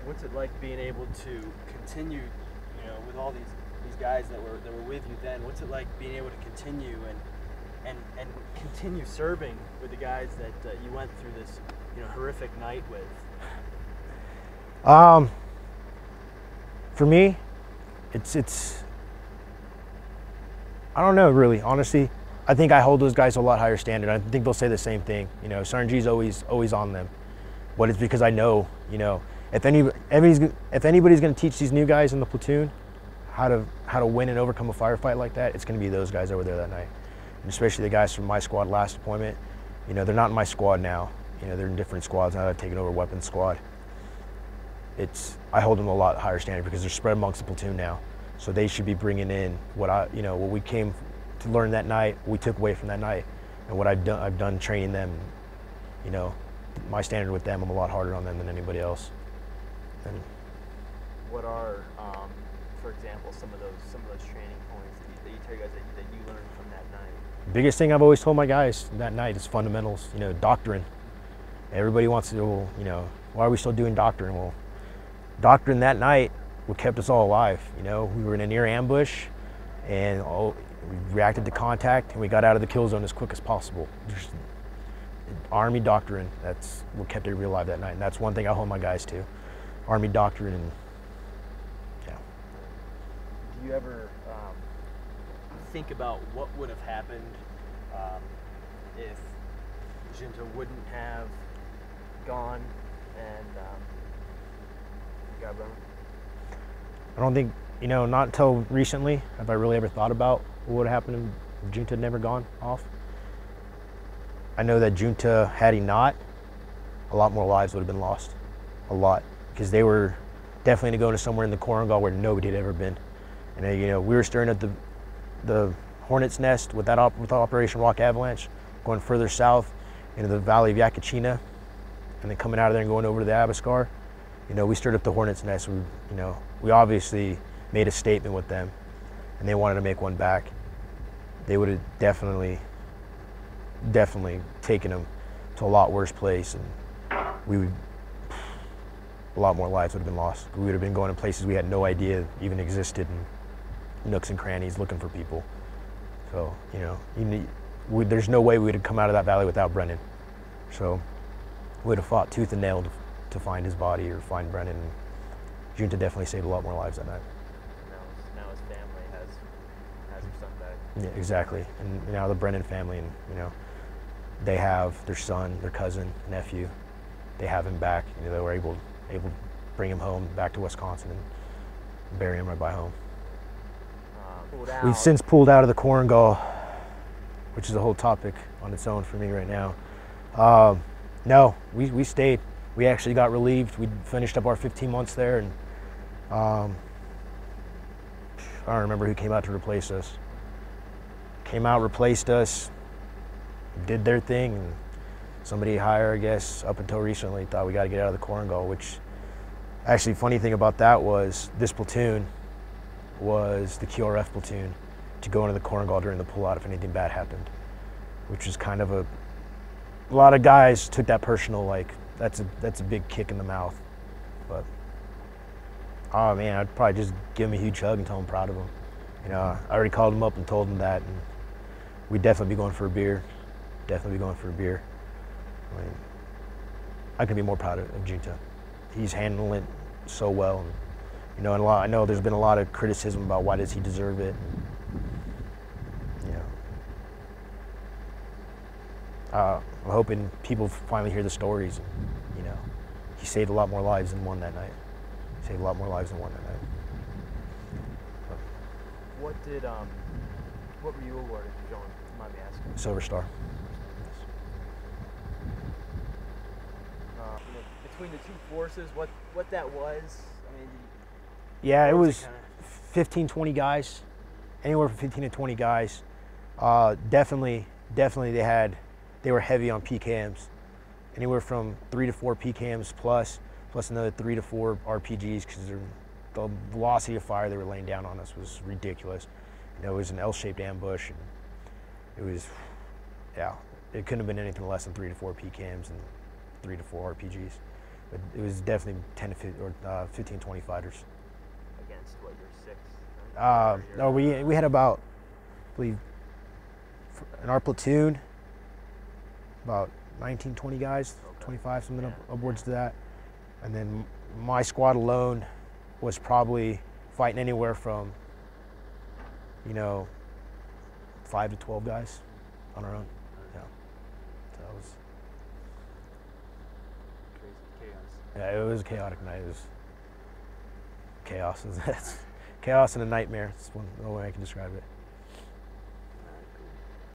What's it like being able to continue, with all these guys that were with you then? What's it like being able to continue and continue serving with the guys that you went through this horrific night with? For me, it's I don't know really. Honestly, I think I hold those guys to a lot higher standard. I think they'll say the same thing. Sergeant G's always on them, but it's because I know, if anybody's going to teach these new guys in the platoon how to win and overcome a firefight like that, it's going to be those guys over there that night, and especially the guys from my squad last deployment. They're not in my squad now. They're in different squads now. I've taken over weapons squad. I hold them to a lot higher standard because they're spread amongst the platoon now. So they should be bringing in what we came to learn that night, what we took away from that night, and what I've done training them. My standard with them, I'm a lot harder on them than anybody else. And what are, for example, some of those training points that you tell you guys that you learned from that night? The biggest thing I've always told my guys that night is fundamentals. Doctrine. Everybody wants to, why are we still doing doctrine? Well, doctrine that night what kept us all alive. We were in a near ambush, and we reacted to contact, and we got out of the kill zone as quick as possible. Just Army doctrine, that's what kept everybody alive that night, and that's one thing I hold my guys to. Army doctrine, and yeah. Do you ever think about what would have happened if Junta wouldn't have gone and got run? I don't think, not until recently have I really ever thought about what would have happened if Junta had never gone off. I know that Junta, had he not, a lot more lives would have been lost. A lot. Because they were definitely to go to somewhere in the Korengal where nobody had ever been. And we were stirring at the Hornet's Nest with Operation Rock Avalanche, going further south into the Valley of Yakachina, and then coming out of there and going over to the Abascar. We stirred up the Hornet's Nest. We obviously made a statement with them, and they wanted to make one back. They would have definitely taken them to a lot worse place, and a lot more lives would have been lost. We would have been going to places we had no idea even existed, and nooks and crannies looking for people. So, there's no way we would have come out of that valley without Brennan. So we would have fought tooth and nail to find his body or find Brennan. Junta definitely saved a lot more lives that night. Now his family has her son back. Yeah, exactly. And now the Brennan family, and they have their son, their cousin, nephew. They have him back. They were able to bring him home back to Wisconsin and bury him right by home. We've since pulled out of the Korengal, which is a whole topic on its own for me right now. No, we stayed. We actually got relieved. We finished up our 15 months there, and I don't remember who came out to replace us. Came out, replaced us, did their thing, and somebody higher, I guess, up until recently, thought we got to get out of the Korengal, which actually, funny thing about that was this platoon was the QRF platoon to go into the Korengal during the pullout if anything bad happened, which was kind of a lot of guys took that personal, like, that's a big kick in the mouth. But, oh man, I'd probably just give him a huge hug and tell him I'm proud of him. I already called him up and told him that, and we'd definitely be going for a beer. Definitely be going for a beer. I could be more proud of Junta. He's handling it so well. And, I know there's been a lot of criticism about why does he deserve it. I'm hoping people finally hear the stories. And, he saved a lot more lives than one that night. Saved a lot more lives than one that night. What were you awarded, if you don't mind me asking? Silver Star. Between the two forces, what that was, yeah, it was 15, 20 guys, anywhere from 15 to 20 guys. Definitely they were heavy on PKMs, anywhere from 3 to 4 PKMs plus another 3 to 4 RPGs, because the velocity of fire they were laying down on us was ridiculous. It was an L-shaped ambush, and it couldn't have been anything less than 3 to 4 PKMs and 3 to 4 RPGs. But it was definitely 10 to 15, or 15, 20 fighters. Against what, your 6? No, we had about, I believe, in our platoon, about 19, 20 guys, Okay. 25, something Yeah. upwards to that. And then my squad alone was probably fighting anywhere from, 5 to 12 guys on our own. Yeah. So it was, Crazy chaos. yeah, it was a chaotic night. It was chaos. Chaos and a nightmare. That's one way I can describe it.